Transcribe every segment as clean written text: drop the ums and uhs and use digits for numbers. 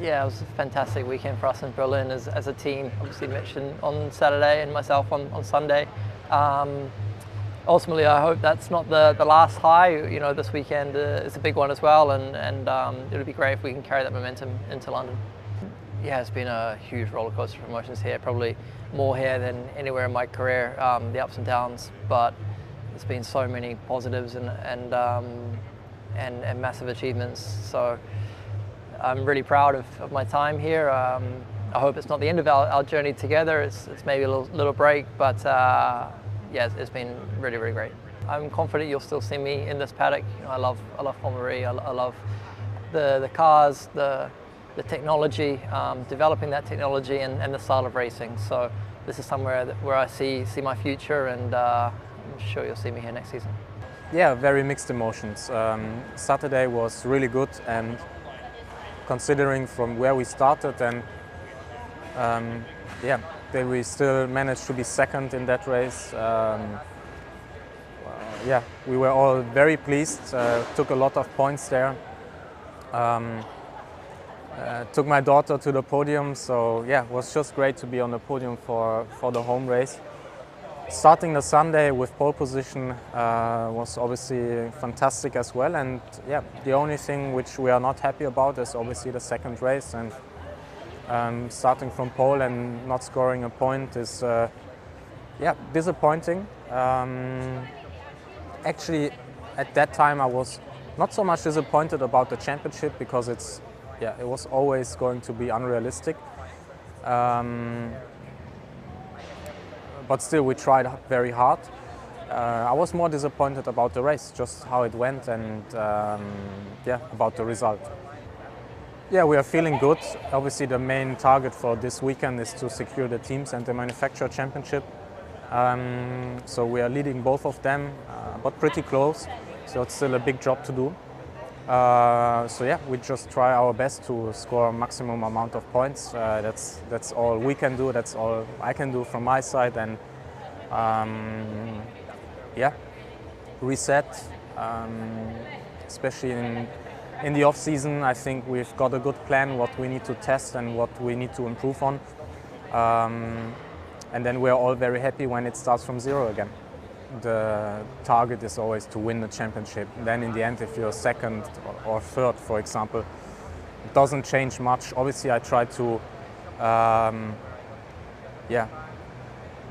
Yeah, it was a fantastic weekend for us in Berlin as a team. Obviously Mitch on Saturday and myself on Sunday. Ultimately, I hope that's not the last high. You know, this weekend is a big one as well, and it would be great if we can carry that momentum into London. Yeah, it's been a huge roller coaster of emotions here, probably more here than anywhere in my career, the ups and downs, but there's been so many positives and massive achievements. So I'm really proud of my time here. I hope it's not the end of our journey together. It's maybe a little break, but yeah, it's been really, really great. I'm confident you'll still see me in this paddock. You know, I love Formula E. I love the cars, the technology, developing that technology and the style of racing. So this is somewhere where I see my future, and I'm sure you'll see me here next season. Yeah, very mixed emotions. Saturday was really good, and considering from where we started, and yeah, that we still managed to be second in that race. Yeah, we were all very pleased. Took a lot of points there. Took my daughter to the podium, so yeah, it was just great to be on the podium for the home race. Starting the Sunday with pole position was obviously fantastic as well, and yeah, the only thing which we are not happy about is obviously the second race, and starting from pole and not scoring a point is yeah, disappointing. Actually, at that time I was not so much disappointed about the championship, because it was always going to be unrealistic. But still, we tried very hard. I was more disappointed about the race, just how it went, and yeah, about the result. Yeah, we are feeling good. Obviously, the main target for this weekend is to secure the teams and the manufacturer championship. So we are leading both of them, but pretty close. So it's still a big job to do. So yeah, we just try our best to score a maximum amount of points. That's all we can do. That's all I can do from my side, and yeah, reset. Especially in the off season, I think we've got a good plan what we need to test and what we need to improve on. And then we're all very happy when it starts from zero again. The target is always to win the championship. Then in the end, if you're second or third, for example, it doesn't change much. Obviously, I try to yeah,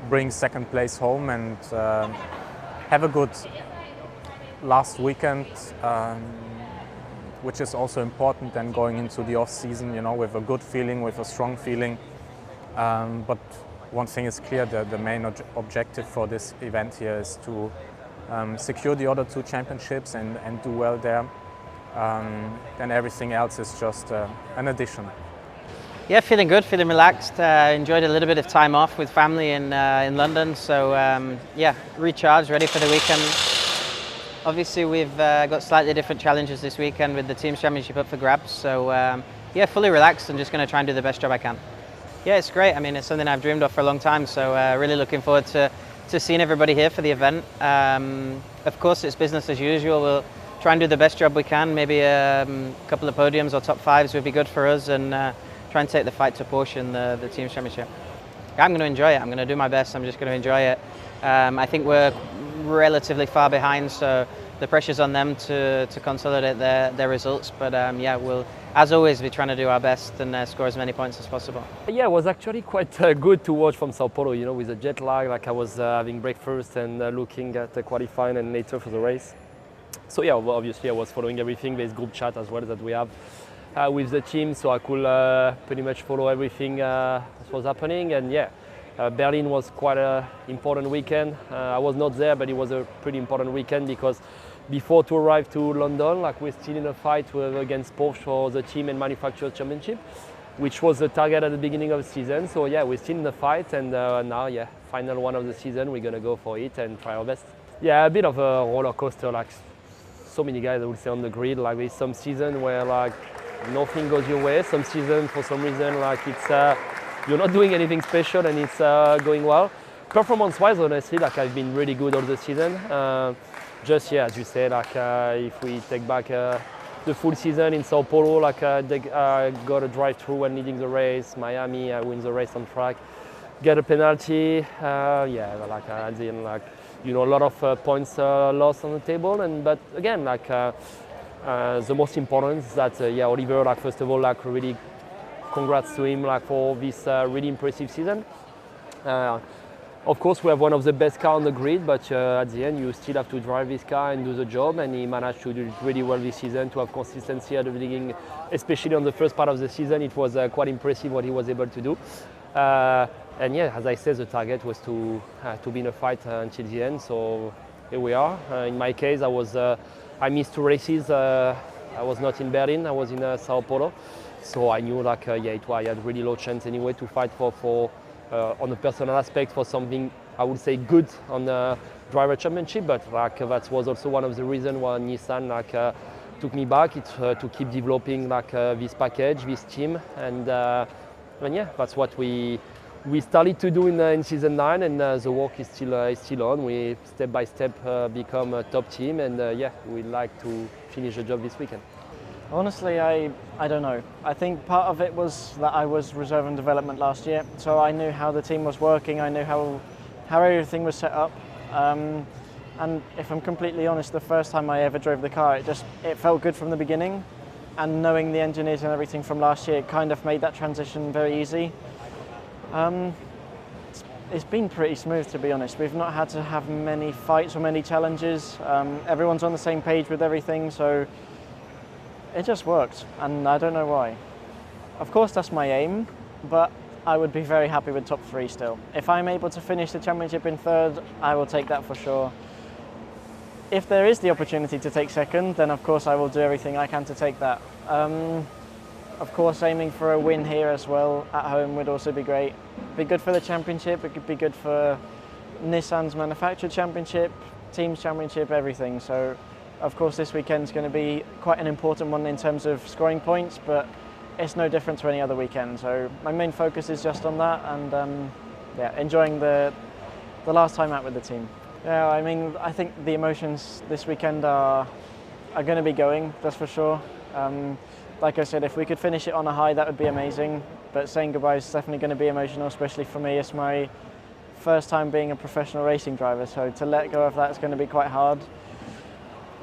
bring second place home and have a good last weekend, which is also important then going into the off season, you know, with a good feeling, with a strong feeling. But one thing is clear, the main objective for this event here is to secure the other two championships and do well there. And everything else is just an addition. Yeah, feeling good, feeling relaxed. Enjoyed a little bit of time off with family in London. So yeah, recharged, ready for the weekend. Obviously we've got slightly different challenges this weekend with the Teams Championship up for grabs. So yeah, fully relaxed and just going to try and do the best job I can. Yeah, it's great. I mean, it's something I've dreamed of for a long time, so really looking forward to seeing everybody here for the event. Of course, it's business as usual. We'll try and do the best job we can. Maybe a couple of podiums or top fives would be good for us, and try and take the fight to Porsche in the Teams Championship. I'm going to enjoy it. I'm going to do my best. I'm just going to enjoy it. I think we're relatively far behind, so the pressure's on them to consolidate their results. But yeah, we'll, as always, be trying to do our best and score as many points as possible. Yeah, it was actually quite good to watch from Sao Paulo, you know, with the jet lag. Like I was having breakfast and looking at the qualifying and later for the race. So yeah, well, obviously I was following everything. There's group chat as well that we have with the team, so I could pretty much follow everything that was happening. And yeah, Berlin was quite an important weekend. I was not there, but it was a pretty important weekend because before to arrive to London, like we're still in a fight against Porsche for the team and manufacturers championship, which was the target at the beginning of the season. So yeah, we're still in the fight, and now yeah, final one of the season, we're gonna go for it and try our best. Yeah, a bit of a roller coaster, like so many guys I would say on the grid. Like there's some season where like nothing goes your way. Some season for some reason like it's you're not doing anything special and it's going well. Performance-wise, honestly, like I've been really good all the season. Just yeah, as you said, like if we take back the full season in Sao Paulo. Like they got a drive-through when leading the race. Miami, I win the race on track, get a penalty. Yeah, like at the end, like a lot of points lost on the table. But again, like the most important is that Oliver, like first of all, like really congrats to him like for this really impressive season. Of course, we have one of the best cars on the grid, but at the end, you still have to drive this car and do the job. And he managed to do it really well this season, to have consistency at the beginning, especially on the first part of the season. It was quite impressive what he was able to do. And yeah, as I said, the target was to be in a fight until the end. So here we are. In my case, I missed 2 races. I was not in Berlin. I was in Sao Paulo. So I knew like I had really low chance anyway to fight for on a personal aspect for something I would say good on the driver championship, but like that was also one of the reasons why Nissan took me back. It's to keep developing this package, this team, and yeah, that's what we started to do in season 9, and the work is still on. We step by step become a top team, and yeah, we'd like to finish the job this weekend. Honestly, I don't know. I think part of it was that I was reserve and development last year, so I knew how the team was working, I knew how everything was set up. And if I'm completely honest, the first time I ever drove the car, it felt good from the beginning. And knowing the engineers and everything from last year, it kind of made that transition very easy. It's been pretty smooth, to be honest. We've not had to have many fights or many challenges. Everyone's on the same page with everything, so it just worked, and I don't know why. Of course, that's my aim, but I would be very happy with top 3 still. If I'm able to finish the championship in 3rd, I will take that for sure. If there is the opportunity to take 2nd, then of course I will do everything I can to take that. Of course, aiming for a win here as well at home would also be great. Be good for the championship, it could be good for Nissan's manufactured championship, teams championship, everything. So of course this weekend's going to be quite an important one in terms of scoring points, but it's no different to any other weekend. So my main focus is just on that, and yeah, enjoying the last time out with the team. Yeah, I mean, I think the emotions this weekend are going to be going, that's for sure. Like I said, if we could finish it on a high, that would be amazing. But saying goodbye is definitely going to be emotional, especially for me. It's my first time being a professional racing driver, so to let go of that is going to be quite hard.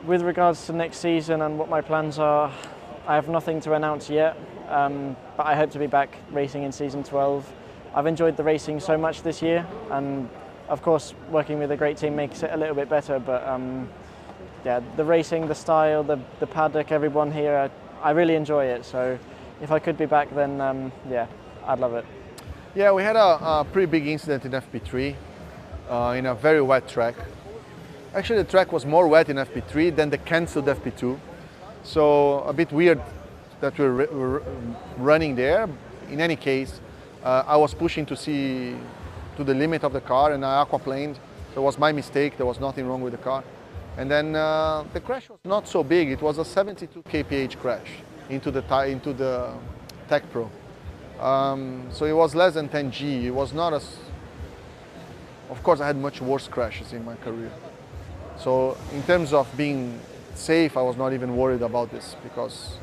With regards to next season and what my plans are, I have nothing to announce yet, but I hope to be back racing in season 12. I've enjoyed the racing so much this year, and of course working with a great team makes it a little bit better, but yeah, the racing, the style, the paddock, everyone here, I really enjoy it. So if I could be back, then yeah, I'd love it. Yeah, we had a pretty big incident in FP3 in a very wet track. Actually, the track was more wet in FP3 than the cancelled FP2. So a bit weird that we're running there. In any case, I was pushing to the limit of the car, and I aquaplaned. So it was my mistake. There was nothing wrong with the car. And then the crash was not so big. It was a 72 kph crash into the Tech Pro. So it was less than 10 G. It was not as... Of course, I had much worse crashes in my career. So in terms of being safe, I was not even worried about this because,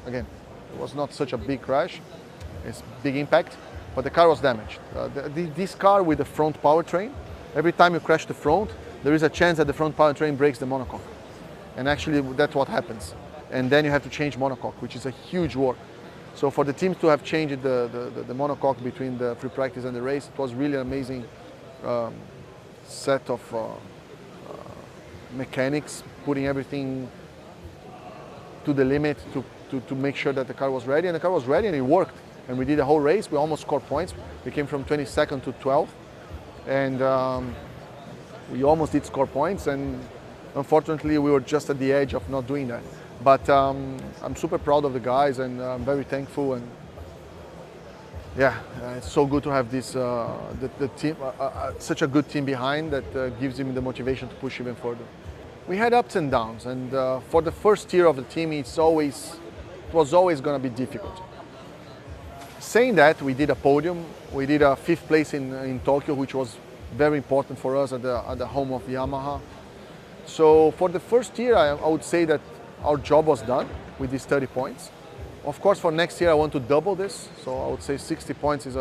again, it was not such a big crash. It's big impact, but the car was damaged. This car with the front powertrain, every time you crash the front, there is a chance that the front powertrain breaks the monocoque. And actually, that's what happens. And then you have to change monocoque, which is a huge work. So for the teams to have changed the monocoque between the free practice and the race, it was really an amazing set of mechanics, putting everything to the limit to make sure that the car was ready. And the car was ready and it worked. And we did a whole race. We almost scored points. We came from 22nd to 12th. And we almost did score points. And unfortunately, we were just at the edge of not doing that. But I'm super proud of the guys, and I'm very thankful. And yeah, it's so good to have this the team, such a good team behind that gives him the motivation to push even further. We had ups and downs, and for the first year of the team, it was always going to be difficult. Saying that, we did a podium. We did a 5th place in Tokyo, which was very important for us at the home of Yamaha. So for the first year, I would say that our job was done with these 30 points. Of course, for next year, I want to double this. So I would say 60 points is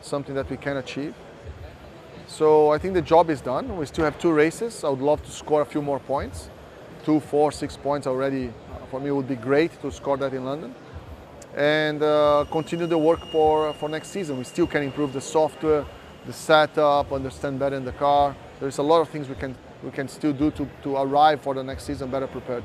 something that we can achieve. So I think the job is done. We still have 2 races. I would love to score a few more points. 2, 4, 6 points already, for me, would be great to score that in London. And continue the work for next season. We still can improve the software, the setup, understand better in the car. There's a lot of things we can still do to arrive for the next season better prepared.